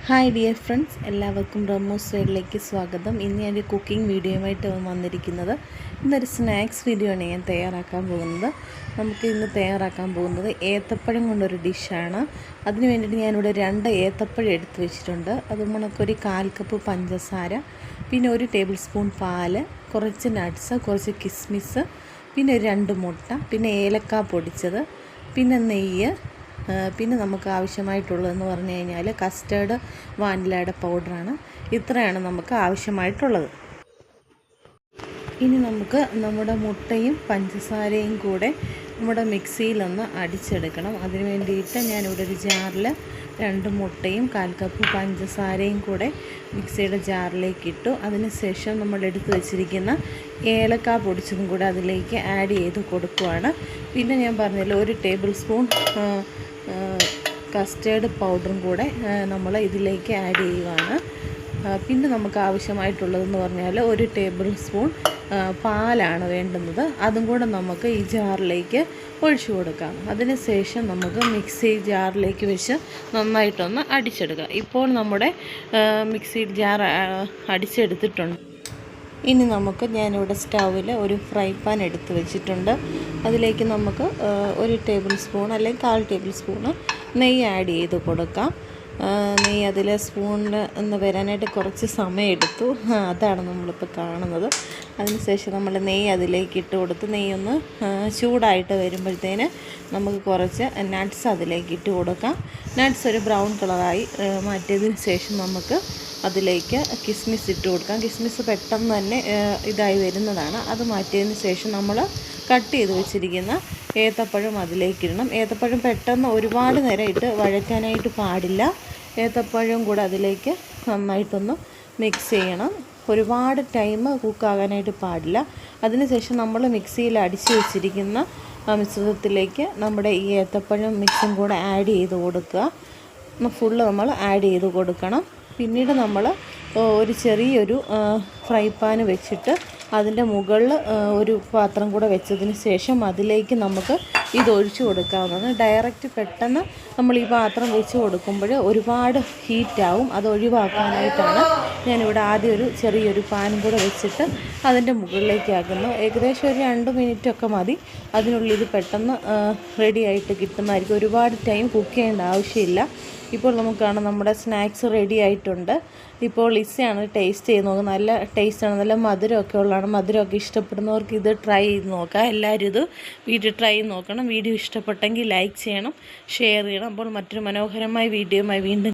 Hi dear friends, എല്ലാവർക്കും ബ്രഹ്മോസ് സൈഡിലേക്ക് സ്വാഗതം. ഇന്ന് ഞാൻ ഒരു കുക്കിംഗ് വീഡിയോയുമായിട്ട് വന്നിരിക്കുന്നത്. ഇന്നൊരു സ്നാക്സ് വീഡിയോ ആണ് ഞാൻ തയ്യാറാക്കാൻ പോകുന്നത്. നമുക്ക് ഇന്ന് തയ്യാറാക്കാൻ പോകുന്നത് ഏത്തപ്പഴം കൊണ്ടൊരു ഡിഷാണ്. അതിന് വേണ്ടിയിട്ട് ഞാനിവിടെ 2 ഏത്തപ്പഴം എടുത്ത് വെച്ചിട്ടുണ്ട്. അത് നമുക്കൊരു 1/4 കപ്പ് പഞ്ചസാര, പിന്നെ 1 ടേബിൾ സ്പൂൺ പാല്, കുറച്ച് നട്ട്സ്, കുറച്ച് കിസ്മിസ്, പിന്നെ 2 മുട്ട, പിന്നെ ഏലക്ക പൊടിച്ചത്, പിന്നെ നെയ്യ്, പിന്നെ നമുക്ക് ആവശ്യമായിട്ടുള്ളതെന്ന് പറഞ്ഞു കഴിഞ്ഞാൽ കസ്റ്റേർഡ് വാനിലയുടെ പൗഡറാണ്. ഇത്രയാണ് നമുക്ക് ആവശ്യമായിട്ടുള്ളത്. ഇനി നമുക്ക് നമ്മുടെ മുട്ടയും പഞ്ചസാരയും കൂടെ നമ്മുടെ മിക്സിയിലൊന്ന് അടിച്ചെടുക്കണം. അതിന് വേണ്ടിയിട്ട് ഞാനിവിടെ ഒരു ജാറിൽ 2 മുട്ടയും 1/4 കപ്പ് പഞ്ചസാരയും കൂടെ മിക്സിയുടെ ജാറിലേക്ക് ഇട്ടു. അതിനുശേഷം നമ്മൾ എടുത്ത് വെച്ചിരിക്കുന്ന ഏലക്ക പൊടിച്ചതും കൂടെ അതിലേക്ക് ആഡ് ചെയ്ത് കൊടുക്കുകയാണ്. പിന്നെ ഞാൻ പറഞ്ഞല്ലോ 1 ടേബിൾ സ്പൂൺ കസ്റ്റേർഡ് പൗഡറും കൂടെ നമ്മൾ ഇതിലേക്ക് ആഡ് ചെയ്യുകയാണ്. പിന്നെ നമുക്ക് ആവശ്യമായിട്ടുള്ളതെന്ന് പറഞ്ഞാൽ 1 ടേബിൾ സ്പൂൺ പാലാണ് വേണ്ടുന്നത്. അതും കൂടെ നമുക്ക് ഈ ജാറിലേക്ക് ഒഴിച്ചു കൊടുക്കാം. അതിനുശേഷം നമുക്ക് മിക്സി ജാറിലേക്ക് വെച്ച് നന്നായിട്ടൊന്ന് അടിച്ചെടുക്കാം. ഇപ്പോൾ നമ്മുടെ മിക്സി ജാർ അടിച്ചെടുത്തിട്ടുണ്ട്. ഇനി ഞാനിവിടെ സ്റ്റൗവിൽ ഒരു ഫ്രൈ പാൻ എടുത്ത് വെച്ചിട്ടുണ്ട്. അതിലേക്ക് നമുക്ക് 1 ടേബിൾ സ്പൂൺ അല്ലെങ്കിൽ 1/4 ടേബിൾ സ്പൂണ് നെയ്യ് ആഡ് ചെയ്ത് കൊടുക്കാം. നെയ്യ് അതിൽ സ്പൂണിൽ ഒന്ന് വരാനായിട്ട് കുറച്ച് സമയം എടുത്തു. അതാണ് നമ്മളിപ്പോൾ കാണുന്നത്. അതിനുശേഷം നമ്മൾ നെയ്യ് അതിലേക്ക് ഇട്ട് കൊടുത്ത് നെയ്യൊന്ന് ചൂടായിട്ട് വരുമ്പോഴത്തേന് നമുക്ക് കുറച്ച് നട്ട്സ് അതിലേക്ക് ഇട്ട് കൊടുക്കാം. നട്ട്സ് ഒരു ബ്രൗൺ കളറായി മാറ്റിയതിന് ശേഷം നമുക്ക് അതിലേക്ക് കിസ്മിസ് ഇട്ട് കൊടുക്കാം. കിസ്മിസ് പെട്ടെന്ന് തന്നെ ഇതായി വരുന്നതാണ്. അത് മാറ്റിയതിന് ശേഷം നമ്മൾ കട്ട് ചെയ്ത് വെച്ചിരിക്കുന്ന ഏത്തപ്പഴം അതിലേക്കിടണം. ഏത്തപ്പഴം പെട്ടെന്ന് ഒരുപാട് നേരം ഇട്ട് വഴറ്റാനായിട്ട് പാടില്ല. ഏത്തപ്പഴം കൂടെ അതിലേക്ക് നന്നായിട്ടൊന്ന് മിക്സ് ചെയ്യണം. ഒരുപാട് ടൈം കുക്കാകാനായിട്ട് പാടില്ല. അതിനുശേഷം നമ്മൾ മിക്സിയിൽ അടിച്ച് വെച്ചിരിക്കുന്ന മിശ്രിതത്തിലേക്ക് നമ്മുടെ ഈ ഏത്തപ്പഴം മിക്സും കൂടെ ആഡ് ചെയ്ത് കൊടുക്കുക. ഫുള്ള് നമ്മൾ ആഡ് ചെയ്ത് കൊടുക്കണം. പിന്നീട് നമ്മൾ ഒരു ചെറിയൊരു ഫ്രൈ പാൻ വെച്ചിട്ട് അതിൻ്റെ മുകളിൽ ഒരു പാത്രം കൂടെ വെച്ചതിന് ശേഷം അതിലേക്ക് നമുക്ക് ഇതൊഴിച്ചു കൊടുക്കാവുന്നതാണ്. ഡയറക്റ്റ് പെട്ടെന്ന് നമ്മൾ ഈ പാത്രം വെച്ച് കൊടുക്കുമ്പോൾ ഒരുപാട് ഹീറ്റാവും. അത് ഒഴിവാക്കാനായിട്ടാണ് ഞാനിവിടെ ആദ്യം ഒരു ചെറിയൊരു പാനും കൂടെ വെച്ചിട്ട് അതിൻ്റെ മുകളിലേക്ക് ആക്കുന്നു. ഏകദേശം ഒരു 2 മിനിറ്റൊക്കെ മതി. അതിനുള്ളിൽ ഇത് പെട്ടെന്ന് റെഡിയായിട്ട് കിട്ടുന്നതായിരിക്കും. ഒരുപാട് ടൈം കുക്ക് ചെയ്യേണ്ട ആവശ്യമില്ല. ഇപ്പോൾ നമുക്ക് കാണാം നമ്മുടെ സ്നാക്സ് റെഡി ആയിട്ടുണ്ട്. ഇപ്പോൾ ലിസയാണ് ടേസ്റ്റ് ചെയ്ത് നോക്കുക. നല്ല ടേസ്റ്റാണ്, നല്ല മധുരമൊക്കെ ഉള്ളതാണ്. മധുരമൊക്കെ ഇഷ്ടപ്പെടുന്നവർക്ക് ഇത് ട്രൈ ചെയ്ത് നോക്കാം. എല്ലാവരും ഇത് വീട്ടിൽ ട്രൈ ചെയ്ത് നോക്കണം. വീഡിയോ ഇഷ്ടപ്പെട്ടെങ്കിൽ ലൈക്ക് ചെയ്യണം, ഷെയർ ചെയ്യണം. അപ്പോൾ മറ്റൊരു മനോഹരമായ വീഡിയോയുമായി വീണ്ടും